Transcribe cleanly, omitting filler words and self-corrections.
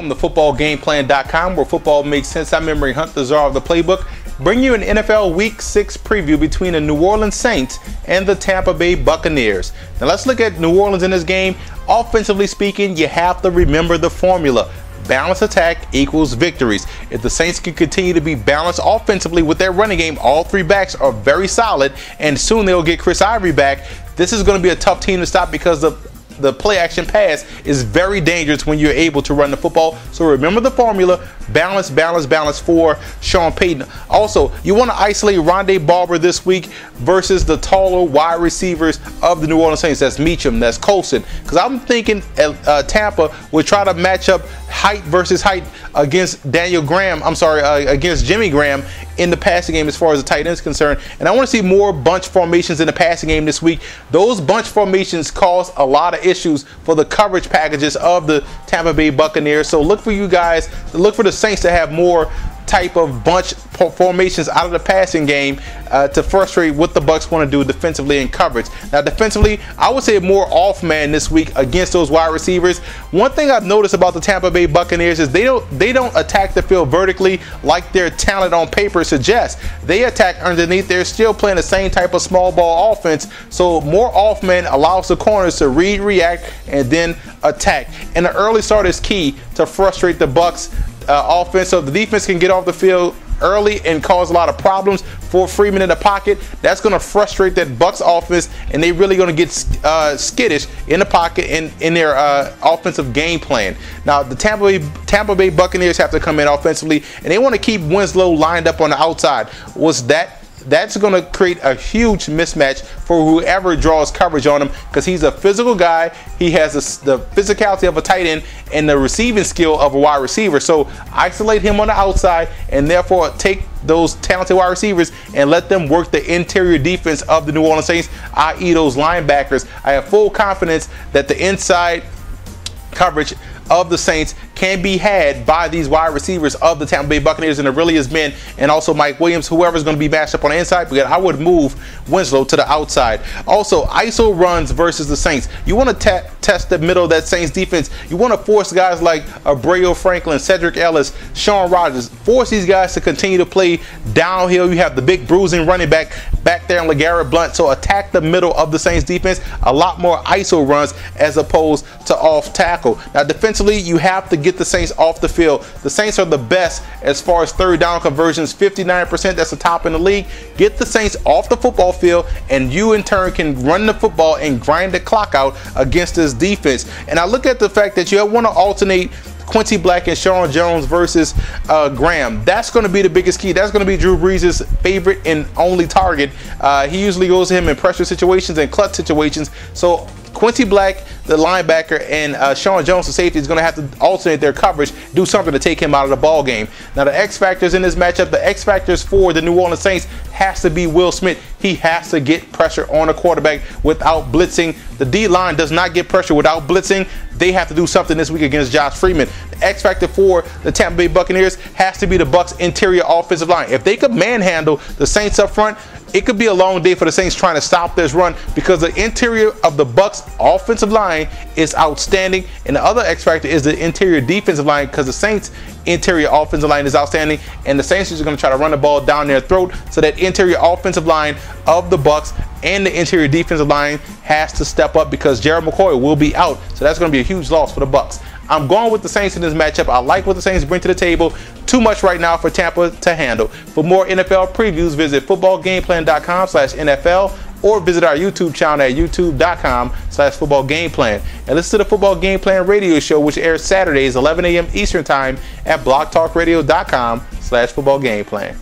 Welcome to footballgameplan.com, where football makes sense. I'm Memory Hunt, the czar of the playbook. Bring you an NFL Week 6 preview between the New Orleans Saints and the Tampa Bay Buccaneers. Now let's look at New Orleans in this game. Offensively speaking, you have to remember the formula. Balanced attack equals victories. If the Saints can continue to be balanced offensively with their running game, all three backs are very solid, and soon they'll get Chris Ivory back. This is going to be a tough team to stop because the play action pass is very dangerous when you're able to run the football. So remember the formula: balance, balance, balance for Sean Payton. Also, you want to isolate Rondé Barber this week versus the taller wide receivers of the New Orleans Saints. That's Meacham, that's Colson. Because I'm thinking Tampa would try to match up height versus height against against Jimmy Graham in the passing game as far as the tight end is concerned. And I want to see more bunch formations in the passing game this week. Those bunch formations cause a lot of issues for the coverage packages of the Tampa Bay Buccaneers. So look for you guys, look for the Saints to have more type of bunch formations out of the passing game to frustrate what the Bucs want to do defensively in coverage. Now defensively, I would say more off man this week against those wide receivers. One thing I've noticed about the Tampa Bay Buccaneers is they don't attack the field vertically like their talent on paper suggests. They attack underneath. They're still playing the same type of small ball offense. So more off man allows the corners to read, react, and then attack. And the early start is key to frustrate the Bucs offense, so the defense can get off the field early and cause a lot of problems for Freeman in the pocket. That's going to frustrate that Bucs offense, and they're really going to get skittish in the pocket in their offensive game plan. Now the Tampa Bay Buccaneers have to come in offensively, and they want to keep Winslow lined up on the outside. That's going to create a huge mismatch for whoever draws coverage on him, because he's a physical guy. He has the physicality of a tight end and the receiving skill of a wide receiver. So isolate him on the outside, and therefore take those talented wide receivers and let them work the interior defense of the New Orleans Saints, i.e. those linebackers. I have full confidence that the inside coverage of the Saints can be had by these wide receivers of the Tampa Bay Buccaneers, and it really has been, and also Mike Williams, whoever's going to be matched up on the inside, because I would move Winslow to the outside. Also, ISO runs versus the Saints. You want to test the middle of that Saints defense. You want to force guys like Abreu Franklin, Cedric Ellis, Sean Rogers, force these guys to continue to play downhill. You have the big bruising running back there in LeGarrette Blount, so attack the middle of the Saints defense. A lot more ISO runs as opposed to off tackle. Now defensively, you have to get the Saints off the field. The Saints are the best as far as third down conversions, 59%. That's the top in the league. Get the Saints off the football field, and you in turn can run the football and grind the clock out against this defense. And I look at the fact that you want to alternate Quincy Black and Sean Jones versus Graham. That's going to be the biggest key. That's going to be Drew Brees' favorite and only target. He usually goes to him in pressure situations and clutch situations. So Quincy Black, the linebacker, and Sean Jones, the safety, is going to have to alternate their coverage, do something to take him out of the ball game. Now the X factors in this matchup, the X factors for the New Orleans Saints has to be Will Smith. He has to get pressure on the quarterback without blitzing. The D-line does not get pressure without blitzing. They have to do something this week against Josh Freeman. The X factor for the Tampa Bay Buccaneers has to be the Bucs' interior offensive line. If they could manhandle the Saints up front, it could be a long day for the Saints trying to stop this run, because the interior of the Bucs offensive line is outstanding, and the other X factor is the interior defensive line, because the Saints interior offensive line is outstanding, and the Saints are going to try to run the ball down their throat. So that interior offensive line of the Bucs and the interior defensive line has to step up, because Gerald McCoy will be out. So that's going to be a huge loss for the Bucs. I'm going with the Saints in this matchup. I like what the Saints bring to the table. Too much right now for Tampa to handle. For more NFL previews, visit footballgameplan.com/NFL or visit our YouTube channel at youtube.com/footballgameplan. And listen to the Football Game Plan radio show, which airs Saturdays 11 a.m. Eastern Time at blogtalkradio.com/footballgameplan.